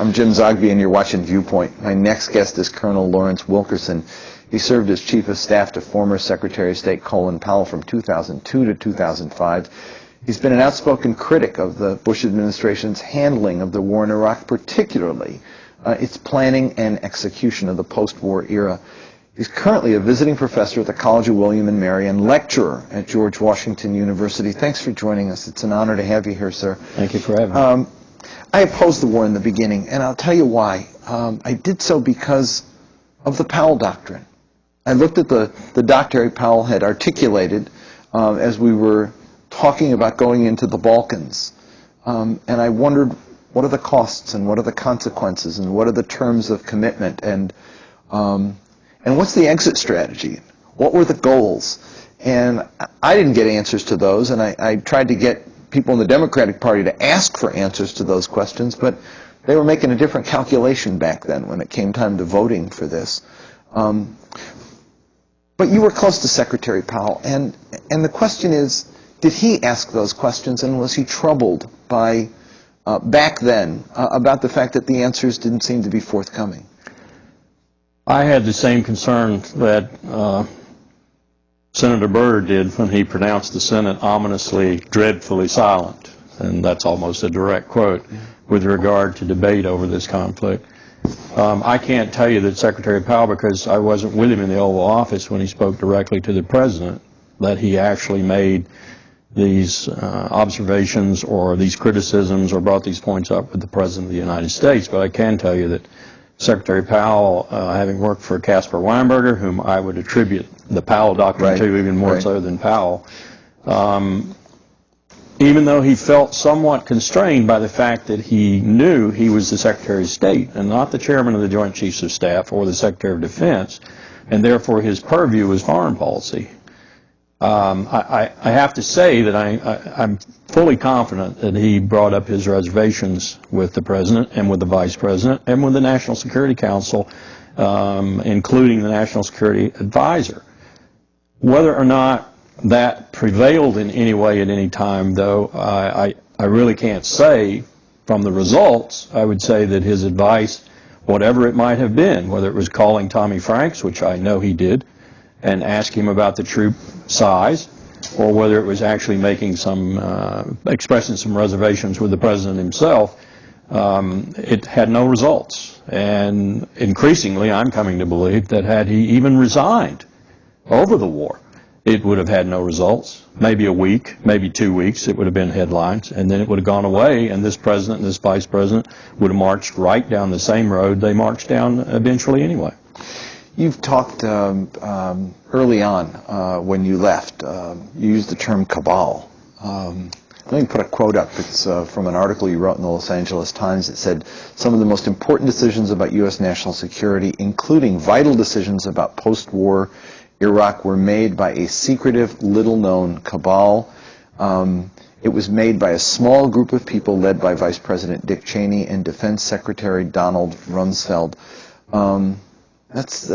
I'm Jim Zogby, and you're watching Viewpoint. My next guest is Colonel Lawrence Wilkerson. He served as Chief of Staff to former Secretary of State Colin Powell from 2002 to 2005. He's been an outspoken critic of the Bush administration's handling of the war in Iraq, particularly its planning and execution of the post-war era. He's currently a visiting professor at the College of William and Mary and lecturer at George Washington University. Thanks for joining us. It's an honor to have you here, sir. Thank you for having me. I opposed the war in the beginning, and I'll tell you why. I did so because of the Powell Doctrine. I looked at the doctrine Powell had articulated as we were talking about going into the Balkans, and I wondered, what are the costs and what are the consequences and what are the terms of commitment and what's the exit strategy? What were the goals? And I didn't get answers to those, and I tried to get people in the Democratic Party to ask for answers to those questions, but they were making a different calculation back then when it came time to voting for this. But you were close to Secretary Powell, and the question is, did he ask those questions, and was he troubled by, back then, about the fact that the answers didn't seem to be forthcoming? I had the same concern that Senator Byrd did when he pronounced the Senate ominously, dreadfully silent, and that's almost a direct quote, with regard to debate over this conflict. I can't tell you that Secretary Powell, because I wasn't with him in the Oval Office when he spoke directly to the President, that he actually made these observations or these criticisms or brought these points up with the President of the United States. But I can tell you that Secretary Powell, having worked for Caspar Weinberger, whom I would attribute the Powell Doctrine to even more so than Powell, even though he felt somewhat constrained by the fact that he knew he was the Secretary of State and not the Chairman of the Joint Chiefs of Staff or the Secretary of Defense, and therefore his purview was foreign policy. I have to say that I'm fully confident that he brought up his reservations with the President and with the Vice President and with the National Security Council, including the National Security Advisor. Whether or not that prevailed in any way at any time, though, I really can't say. From the results, I would say that his advice, whatever it might have been, whether it was calling Tommy Franks, which I know he did, and ask him about the troop size, or whether it was actually making some, expressing some reservations with the President himself, it had no results. And increasingly, I'm coming to believe that had he even resigned over the war, it would have had no results. Maybe a week, maybe 2 weeks, it would have been headlines, and then it would have gone away, and this President and this Vice President would have marched right down the same road they marched down eventually anyway. You've talked early on when you left, you used the term cabal. Let me put a quote up. It's from an article you wrote in the Los Angeles Times. It said, some of the most important decisions about U.S. national security, including vital decisions about post-war Iraq, were made by a secretive, little-known cabal. It was made by a small group of people led by Vice President Dick Cheney and Defense Secretary Donald Rumsfeld. That's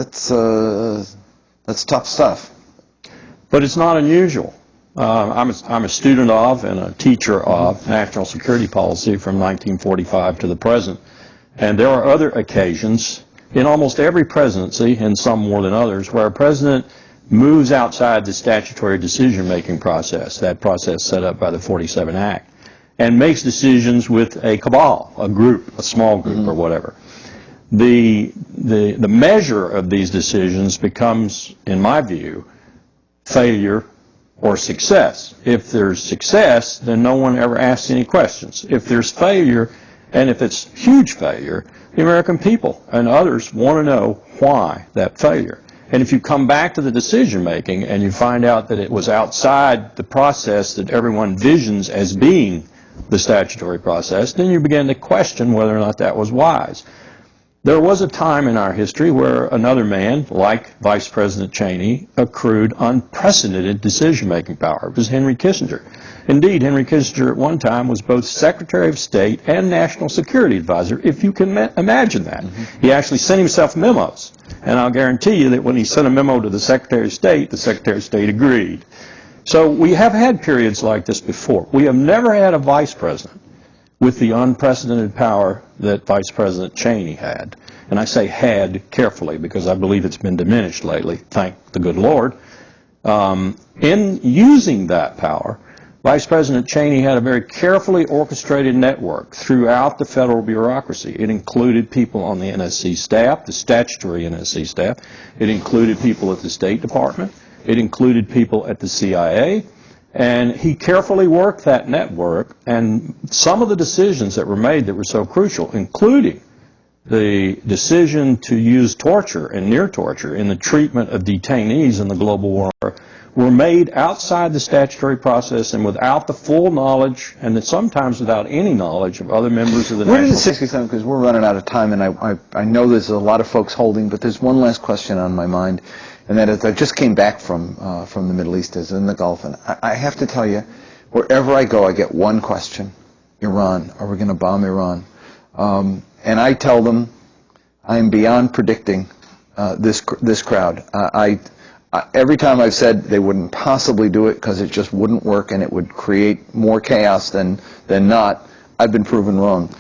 tough stuff. But it's not unusual. I'm a student of and a teacher of national security policy from 1945 to the present. And there are other occasions in almost every presidency, and some more than others, where a president moves outside the statutory decision-making process, that process set up by the 47 Act, and makes decisions with a cabal, a group, a small group or whatever. The measure of these decisions becomes, in my view, failure or success. If there's success, then no one ever asks any questions. If there's failure, and if it's huge failure, the American people and others want to know why that failure. And if you come back to the decision making and you find out that it was outside the process that everyone visions as being the statutory process, then you begin to question whether or not that was wise. There was a time in our history where another man, like Vice President Cheney, accrued unprecedented decision-making power. It was Henry Kissinger. Indeed, Henry Kissinger at one time was both Secretary of State and National Security Advisor, if you can imagine that. He actually sent himself memos, and I'll guarantee you that when he sent a memo to the Secretary of State, the Secretary of State agreed. So we have had periods like this before. We have never had a Vice President with the unprecedented power that Vice President Cheney had. And I say had carefully because I believe it's been diminished lately, thank the good Lord. In using that power, Vice President Cheney had a very carefully orchestrated network throughout the federal bureaucracy. It included people on the NSC staff, the statutory NSC staff. It included people at the State Department. It included people at the CIA. And he carefully worked that network, and some of the decisions that were made that were so crucial, including the decision to use torture and near torture in the treatment of detainees in the global war, were made outside the statutory process and without the full knowledge, and sometimes without any knowledge of other members of the Where did national... it 67, because we're running out of time, and I know there's a lot of folks holding, but there's one last question on my mind, and that is I just came back from the Middle East, as in the Gulf, and I have to tell you, wherever I go, I get one question: Iran. Are we going to bomb Iran? And I tell them I am beyond predicting this crowd. Every time I've said they wouldn't possibly do it because it just wouldn't work and it would create more chaos than not, I've been proven wrong.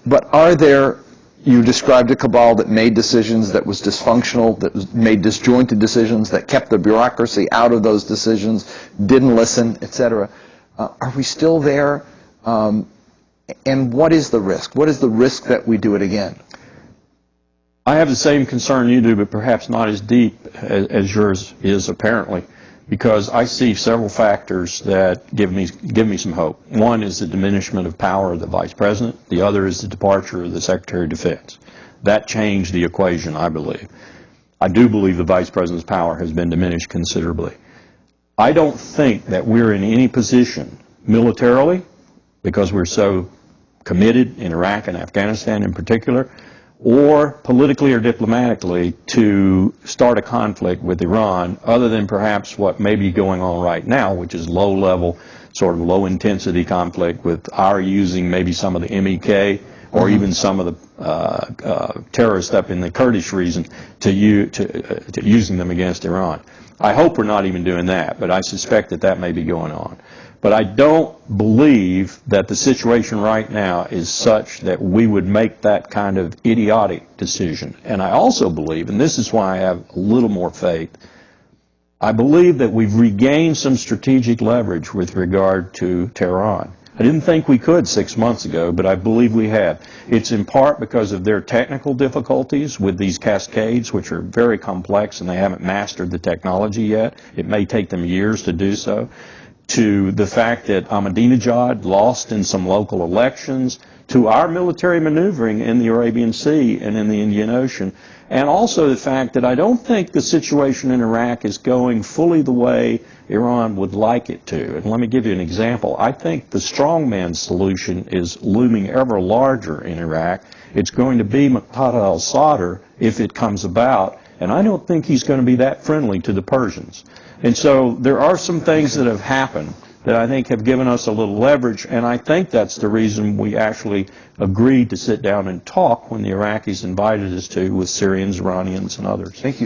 But are there, you described a cabal that made decisions that was dysfunctional, that made disjointed decisions, that kept the bureaucracy out of those decisions, didn't listen, etc. Are we still there? And what is the risk? What is the risk that we do it again? I have the same concern you do, but perhaps not as deep as yours is apparently, because I see several factors that give me some hope. One is the diminishment of power of the Vice President. The other is the departure of the Secretary of Defense. That changed the equation, I believe. I do believe the Vice President's power has been diminished considerably. I don't think that we're in any position militarily, because we're so committed in Iraq and Afghanistan in particular, or politically or diplomatically to start a conflict with Iran, other than perhaps what may be going on right now, which is low-level, sort of low-intensity conflict with our using maybe some of the MEK or even some of the terrorists up in the Kurdish region to using them against Iran. I hope we're not even doing that, but I suspect that that may be going on. But I don't believe that the situation right now is such that we would make that kind of idiotic decision. And I also believe, and this is why I have a little more faith, I believe that we've regained some strategic leverage with regard to Tehran. I didn't think we could 6 months ago, but I believe we have. It's in part because of their technical difficulties with these cascades, which are very complex, and they haven't mastered the technology yet. It may take them years to do so. To the fact that Ahmadinejad lost in some local elections, to our military maneuvering in the Arabian Sea and in the Indian Ocean, and also the fact that I don't think the situation in Iraq is going fully the way Iran would like it to. And let me give you an example. I think the strongman solution is looming ever larger in Iraq. It's going to be Muqtada al-Sadr if it comes about, and I don't think he's going to be that friendly to the Persians. And so there are some things that have happened that I think have given us a little leverage, and I think that's the reason we actually agreed to sit down and talk when the Iraqis invited us to with Syrians, Iranians, and others. Thank you.